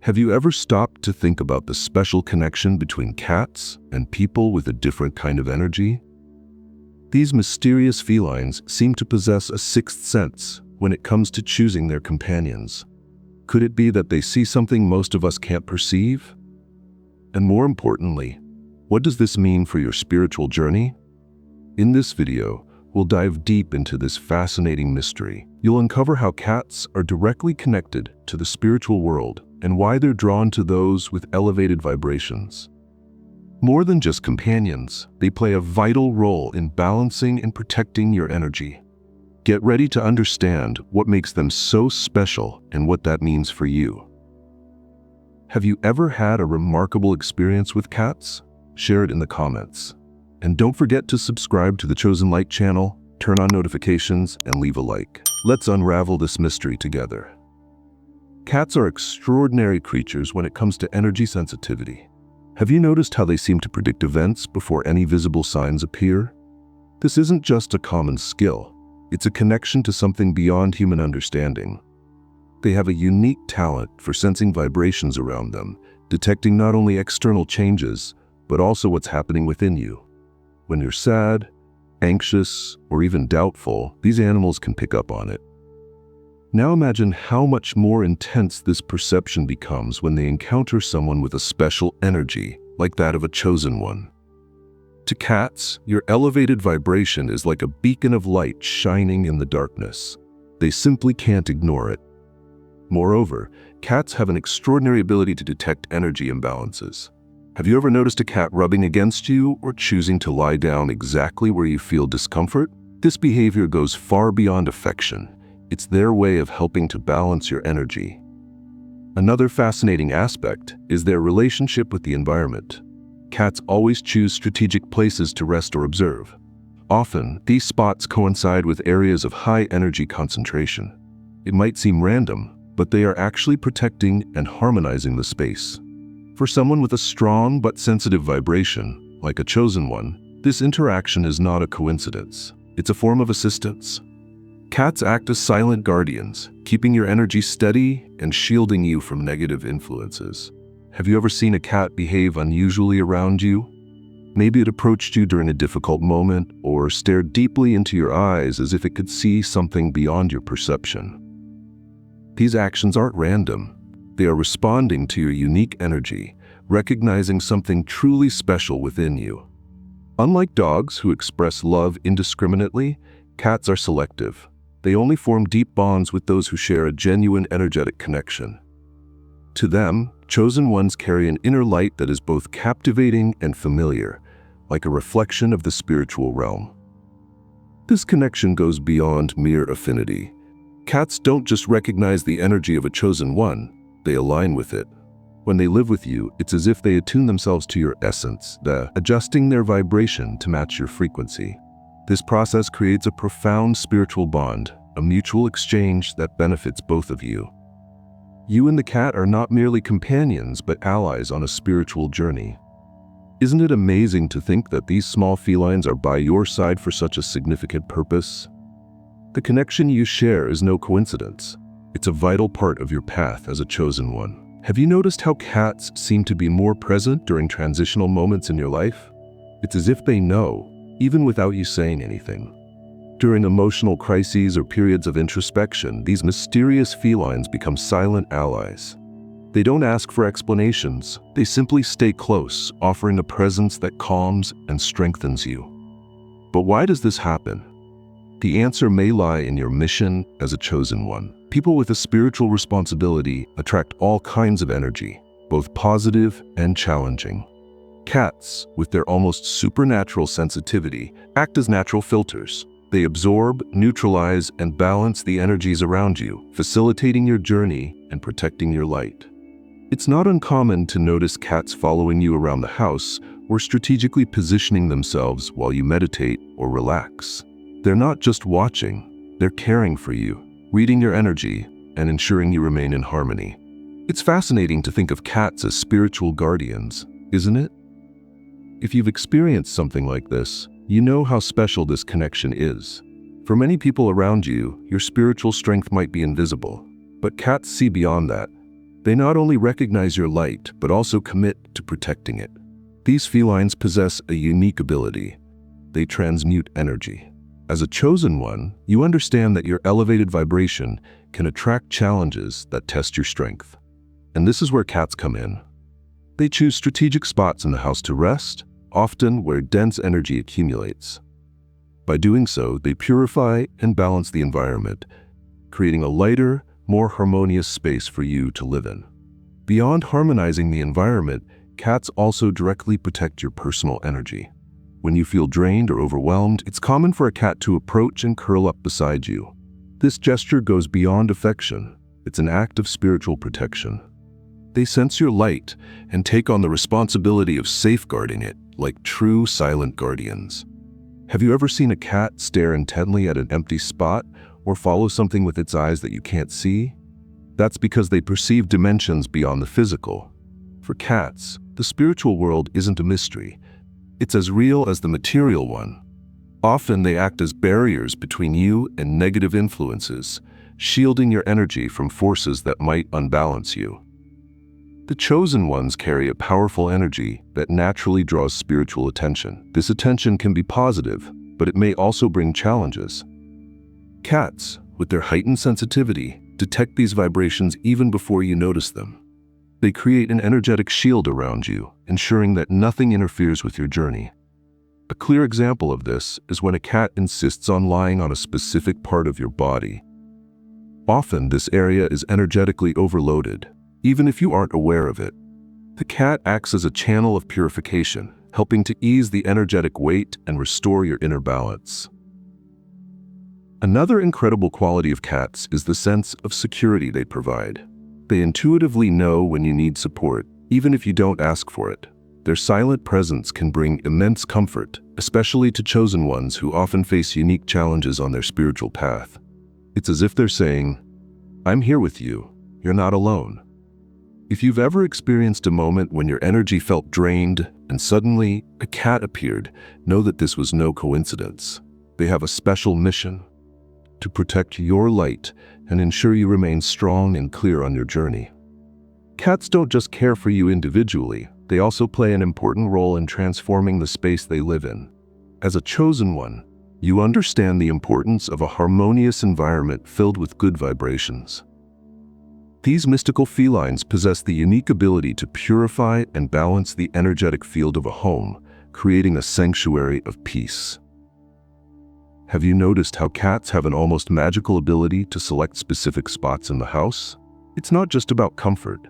Have you ever stopped to think about the special connection between cats and people with a different kind of energy? These mysterious felines seem to possess a sixth sense when it comes to choosing their companions. Could it be that they see something most of us can't perceive? And more importantly, what does this mean for your spiritual journey? In this video, we'll dive deep into this fascinating mystery. You'll uncover how cats are directly connected to the spiritual world and why they're drawn to those with elevated vibrations. More than just companions, they play a vital role in balancing and protecting your energy. Get ready to understand what makes them so special and what that means for you. Have you ever had a remarkable experience with cats? Share it in the comments. And don't forget to subscribe to the Chosen Light channel, turn on notifications, and leave a like. Let's unravel this mystery together. Cats are extraordinary creatures when it comes to energy sensitivity. Have you noticed how they seem to predict events before any visible signs appear? This isn't just a common skill. It's a connection to something beyond human understanding. They have a unique talent for sensing vibrations around them, detecting not only external changes, but also what's happening within you. When you're sad, anxious, or even doubtful, these animals can pick up on it. Now imagine how much more intense this perception becomes when they encounter someone with a special energy, like that of a chosen one. To cats, your elevated vibration is like a beacon of light shining in the darkness. They simply can't ignore it. Moreover, cats have an extraordinary ability to detect energy imbalances. Have you ever noticed a cat rubbing against you or choosing to lie down exactly where you feel discomfort? This behavior goes far beyond affection. It's their way of helping to balance your energy. Another fascinating aspect is their relationship with the environment. Cats always choose strategic places to rest or observe. Often, these spots coincide with areas of high energy concentration. It might seem random, but they are actually protecting and harmonizing the space. For someone with a strong but sensitive vibration, like a chosen one, this interaction is not a coincidence. It's a form of assistance. Cats act as silent guardians, keeping your energy steady and shielding you from negative influences. Have you ever seen a cat behave unusually around you? Maybe it approached you during a difficult moment or stared deeply into your eyes as if it could see something beyond your perception. These actions aren't random. They are responding to your unique energy, recognizing something truly special within you. Unlike dogs who express love indiscriminately, cats are selective. They only form deep bonds with those who share a genuine energetic connection. To them, chosen ones carry an inner light that is both captivating and familiar, like a reflection of the spiritual realm. This connection goes beyond mere affinity. Cats don't just recognize the energy of a chosen one, they align with it. When they live with you, it's as if they attune themselves to your essence, adjusting their vibration to match your frequency. This process creates a profound spiritual bond, a mutual exchange that benefits both of you. You and the cat are not merely companions, but allies on a spiritual journey. Isn't it amazing to think that these small felines are by your side for such a significant purpose? The connection you share is no coincidence. It's a vital part of your path as a chosen one. Have you noticed how cats seem to be more present during transitional moments in your life? It's as if they know, even without you saying anything. During emotional crises or periods of introspection, these mysterious felines become silent allies. They don't ask for explanations. They simply stay close, offering a presence that calms and strengthens you. But why does this happen? The answer may lie in your mission as a chosen one. People with a spiritual responsibility attract all kinds of energy, both positive and challenging. Cats, with their almost supernatural sensitivity, act as natural filters. They absorb, neutralize, and balance the energies around you, facilitating your journey and protecting your light. It's not uncommon to notice cats following you around the house or strategically positioning themselves while you meditate or relax. They're not just watching, they're caring for you, reading your energy, and ensuring you remain in harmony. It's fascinating to think of cats as spiritual guardians, isn't it? If you've experienced something like this, you know how special this connection is. For many people around you, your spiritual strength might be invisible, but cats see beyond that. They not only recognize your light, but also commit to protecting it. These felines possess a unique ability. They transmute energy. As a chosen one, you understand that your elevated vibration can attract challenges that test your strength. And this is where cats come in. They choose strategic spots in the house to rest, often where dense energy accumulates. By doing so, they purify and balance the environment, creating a lighter, more harmonious space for you to live in. Beyond harmonizing the environment, cats also directly protect your personal energy. When you feel drained or overwhelmed, it's common for a cat to approach and curl up beside you. This gesture goes beyond affection. It's an act of spiritual protection. They sense your light and take on the responsibility of safeguarding it, like true silent guardians. Have you ever seen a cat stare intently at an empty spot or follow something with its eyes that you can't see? That's because they perceive dimensions beyond the physical. For cats, the spiritual world isn't a mystery. It's as real as the material one. Often they act as barriers between you and negative influences, shielding your energy from forces that might unbalance you. The chosen ones carry a powerful energy that naturally draws spiritual attention. This attention can be positive, but it may also bring challenges. Cats, with their heightened sensitivity, detect these vibrations even before you notice them. They create an energetic shield around you, ensuring that nothing interferes with your journey. A clear example of this is when a cat insists on lying on a specific part of your body. Often, this area is energetically overloaded, even if you aren't aware of it. The cat acts as a channel of purification, helping to ease the energetic weight and restore your inner balance. Another incredible quality of cats is the sense of security they provide. They intuitively know when you need support, even if you don't ask for it. Their silent presence can bring immense comfort, especially to chosen ones who often face unique challenges on their spiritual path. It's as if they're saying, "I'm here with you. You're not alone." If you've ever experienced a moment when your energy felt drained and suddenly a cat appeared, know that this was no coincidence. They have a special mission: to protect your light and ensure you remain strong and clear on your journey. Cats don't just care for you individually, they also play an important role in transforming the space they live in. As a chosen one, you understand the importance of a harmonious environment filled with good vibrations. These mystical felines possess the unique ability to purify and balance the energetic field of a home, creating a sanctuary of peace. Have you noticed how cats have an almost magical ability to select specific spots in the house? It's not just about comfort.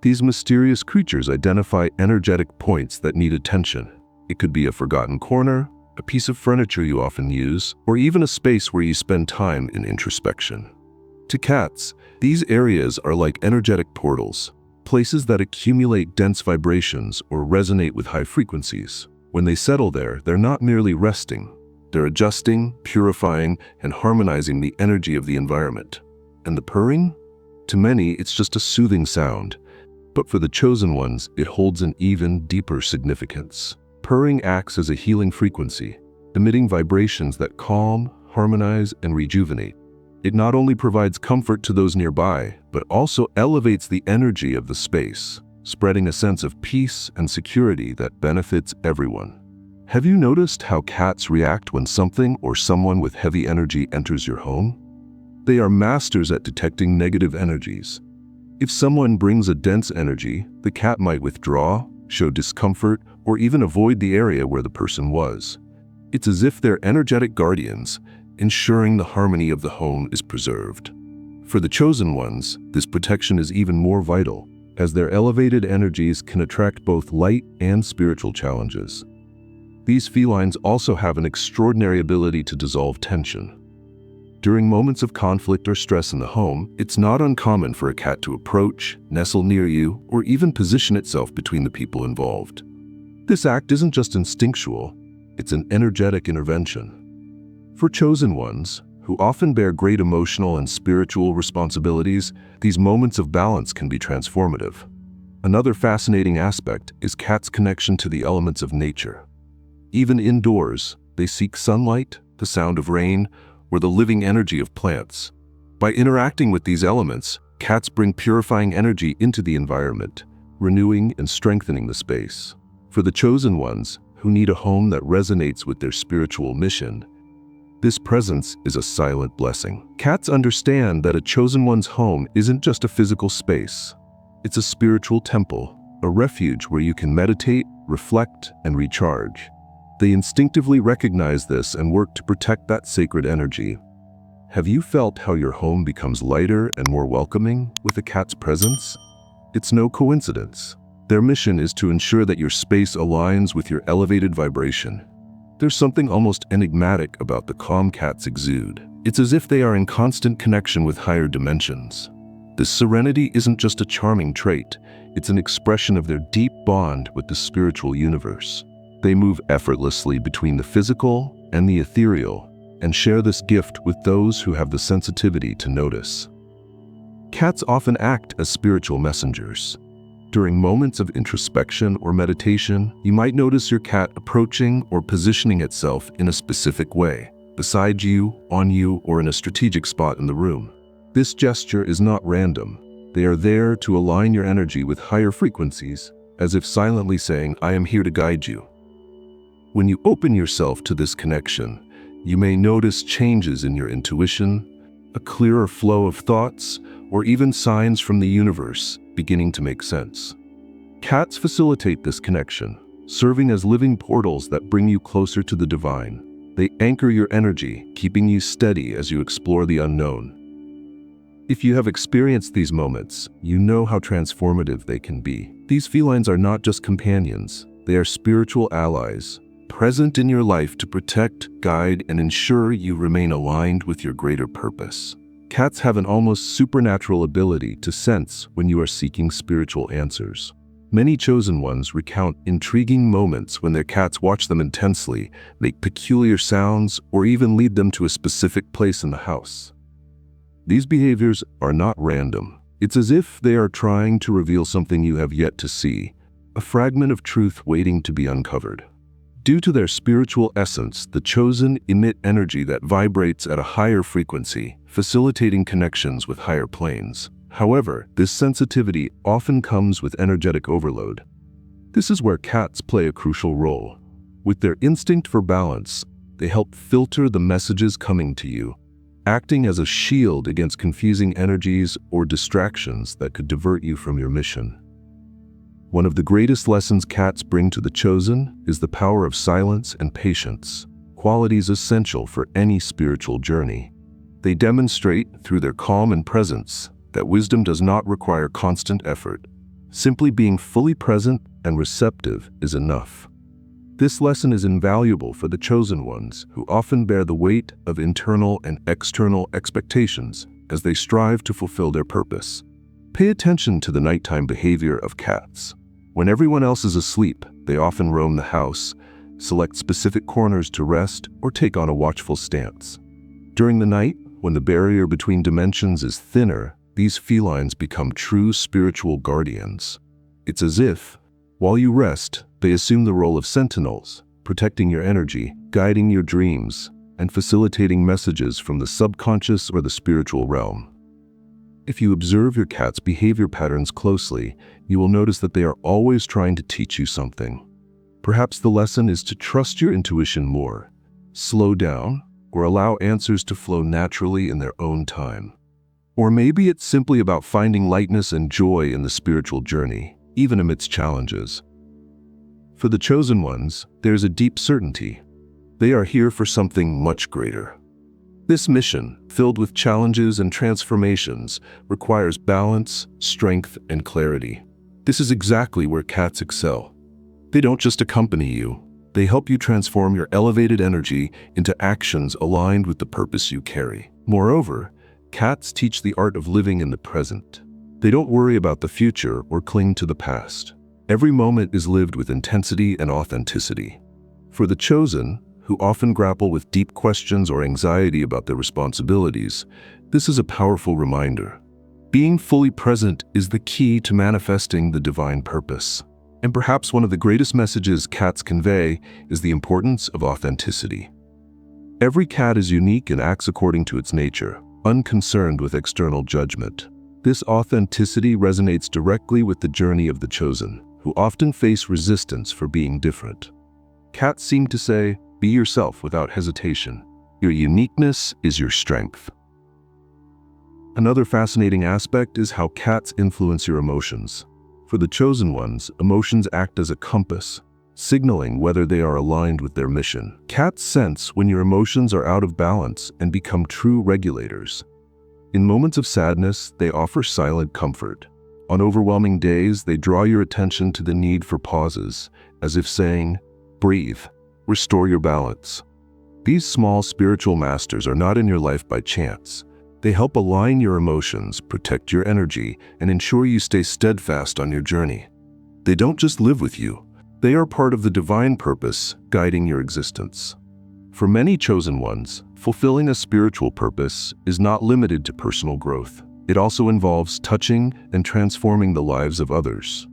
These mysterious creatures identify energetic points that need attention. It could be a forgotten corner, a piece of furniture you often use, or even a space where you spend time in introspection. To cats, these areas are like energetic portals, places that accumulate dense vibrations or resonate with high frequencies. When they settle there, they're not merely resting. They're adjusting, purifying, and harmonizing the energy of the environment. And the purring? To many, it's just a soothing sound. But for the chosen ones, it holds an even deeper significance. Purring acts as a healing frequency, emitting vibrations that calm, harmonize, and rejuvenate. It not only provides comfort to those nearby, but also elevates the energy of the space, spreading a sense of peace and security that benefits everyone. Have you noticed how cats react when something or someone with heavy energy enters your home? They are masters at detecting negative energies. If someone brings a dense energy, the cat might withdraw, show discomfort, or even avoid the area where the person was. It's as if they're energetic guardians, ensuring the harmony of the home is preserved. For the chosen ones, this protection is even more vital, as their elevated energies can attract both light and spiritual challenges. These felines also have an extraordinary ability to dissolve tension. During moments of conflict or stress in the home, it's not uncommon for a cat to approach, nestle near you, or even position itself between the people involved. This act isn't just instinctual, it's an energetic intervention. For chosen ones, who often bear great emotional and spiritual responsibilities, these moments of balance can be transformative. Another fascinating aspect is cats' connection to the elements of nature. Even indoors, they seek sunlight, the sound of rain, or the living energy of plants. By interacting with these elements, Cats bring purifying energy into the environment, renewing and strengthening the space. For the chosen ones, who need a home that resonates with their spiritual mission, this presence is a silent blessing. Cats understand that a chosen one's home isn't just a physical space. It's a spiritual temple, a refuge where you can meditate, reflect, and recharge. They instinctively recognize this and work to protect that sacred energy. Have you felt how your home becomes lighter and more welcoming with a cat's presence? It's no coincidence. Their mission is to ensure that your space aligns with your elevated vibration. There's something almost enigmatic about the calm cats exude. It's as if they are in constant connection with higher dimensions. This serenity isn't just a charming trait, it's an expression of their deep bond with the spiritual universe. They move effortlessly between the physical and the ethereal, and share this gift with those who have the sensitivity to notice. Cats often act as spiritual messengers. During moments of introspection or meditation, you might notice your cat approaching or positioning itself in a specific way, beside you, on you, or in a strategic spot in the room. This gesture is not random. They are there to align your energy with higher frequencies, as if silently saying, "I am here to guide you." When you open yourself to this connection, you may notice changes in your intuition, a clearer flow of thoughts, or even signs from the universe beginning to make sense. Cats facilitate this connection, serving as living portals that bring you closer to the divine. They anchor your energy, keeping you steady as you explore the unknown. If you have experienced these moments, you know how transformative they can be. These felines are not just companions, they are spiritual allies, present in your life to protect, guide, and ensure you remain aligned with your greater purpose. Cats have an almost supernatural ability to sense when you are seeking spiritual answers. Many chosen ones recount intriguing moments when their cats watch them intensely, make peculiar sounds, or even lead them to a specific place in the house. These behaviors are not random. It's as if they are trying to reveal something you have yet to see, a fragment of truth waiting to be uncovered. Due to their spiritual essence, the chosen emit energy that vibrates at a higher frequency, facilitating connections with higher planes. However, this sensitivity often comes with energetic overload. This is where cats play a crucial role. With their instinct for balance, they help filter the messages coming to you, acting as a shield against confusing energies or distractions that could divert you from your mission. One of the greatest lessons cats bring to the chosen is the power of silence and patience, qualities essential for any spiritual journey. They demonstrate, through their calm and presence, that wisdom does not require constant effort. Simply being fully present and receptive is enough. This lesson is invaluable for the chosen ones, who often bear the weight of internal and external expectations as they strive to fulfill their purpose. Pay attention to the nighttime behavior of cats. When everyone else is asleep, they often roam the house, select specific corners to rest, or take on a watchful stance. During the night, when the barrier between dimensions is thinner, these felines become true spiritual guardians. It's as if, while you rest, they assume the role of sentinels, protecting your energy, guiding your dreams, and facilitating messages from the subconscious or the spiritual realm. If you observe your cat's behavior patterns closely, you will notice that they are always trying to teach you something. Perhaps the lesson is to trust your intuition more, slow down, or allow answers to flow naturally in their own time. Or maybe it's simply about finding lightness and joy in the spiritual journey, even amidst challenges. For the chosen ones, there's a deep certainty. They are here for something much greater. This mission, filled with challenges and transformations, requires balance, strength, and clarity. This is exactly where cats excel. They don't just accompany you, they help you transform your elevated energy into actions aligned with the purpose you carry. Moreover, cats teach the art of living in the present. They don't worry about the future or cling to the past. Every moment is lived with intensity and authenticity. For the chosen, who often grapple with deep questions or anxiety about their responsibilities, this is a powerful reminder. Being fully present is the key to manifesting the divine purpose. And perhaps one of the greatest messages cats convey is the importance of authenticity. Every cat is unique and acts according to its nature, unconcerned with external judgment. This authenticity resonates directly with the journey of the chosen, who often face resistance for being different. Cats seem to say, "Be yourself without hesitation. Your uniqueness is your strength." Another fascinating aspect is how cats influence your emotions. For the chosen ones, emotions act as a compass, signaling whether they are aligned with their mission. Cats sense when your emotions are out of balance and become true regulators. In moments of sadness, they offer silent comfort. On overwhelming days, they draw your attention to the need for pauses, as if saying, "Breathe, restore your balance." These small spiritual masters are not in your life by chance. They help align your emotions, protect your energy, and ensure you stay steadfast on your journey. They don't just live with you. They are part of the divine purpose guiding your existence. For many chosen ones, fulfilling a spiritual purpose is not limited to personal growth. It also involves touching and transforming the lives of others.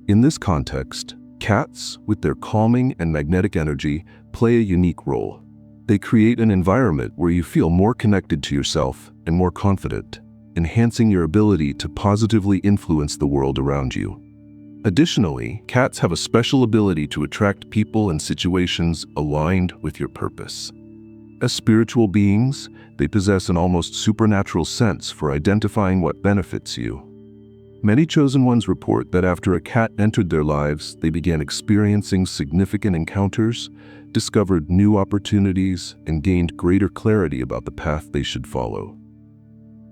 In this context, cats, with their calming and magnetic energy, play a unique role. They create an environment where you feel more connected to yourself and more confident, enhancing your ability to positively influence the world around you. Additionally, cats have a special ability to attract people and situations aligned with your purpose. As spiritual beings, they possess an almost supernatural sense for identifying what benefits you. Many chosen ones report that after a cat entered their lives, they began experiencing significant encounters, discovered new opportunities, and gained greater clarity about the path they should follow.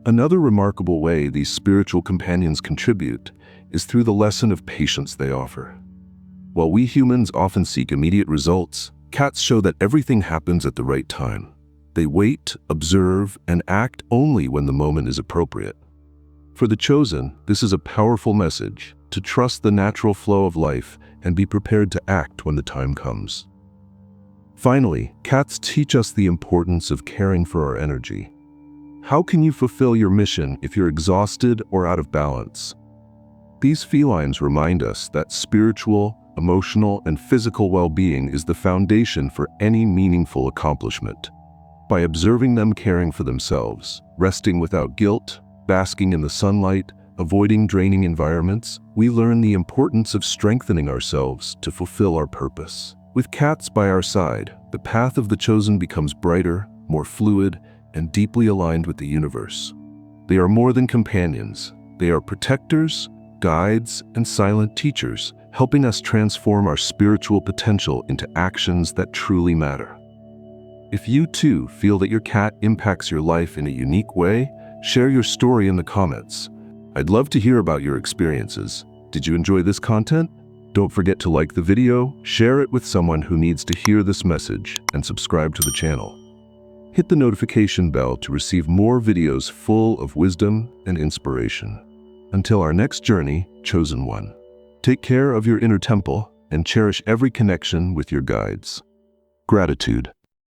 Another remarkable way these spiritual companions contribute is through the lesson of patience they offer. While we humans often seek immediate results, cats show that everything happens at the right time. They wait, observe, and act only when the moment is appropriate. For the chosen, this is a powerful message to trust the natural flow of life and be prepared to act when the time comes. Finally, cats teach us the importance of caring for our energy. How can you fulfill your mission if you're exhausted or out of balance? These felines remind us that spiritual, emotional, and physical well-being is the foundation for any meaningful accomplishment. By observing them caring for themselves, resting without guilt, basking in the sunlight, avoiding draining environments, we learn the importance of strengthening ourselves to fulfill our purpose. With cats by our side, the path of the chosen becomes brighter, more fluid, and deeply aligned with the universe. They are more than companions. They are protectors, guides, and silent teachers, helping us transform our spiritual potential into actions that truly matter. If you too feel that your cat impacts your life in a unique way, share your story in the comments. I'd love to hear about your experiences. Did you enjoy this content? Don't forget to like the video, share it with someone who needs to hear this message, and subscribe to the channel. Hit the notification bell to receive more videos full of wisdom and inspiration. Until our next journey, Chosen One, take care of your inner temple and cherish every connection with your guides. Gratitude.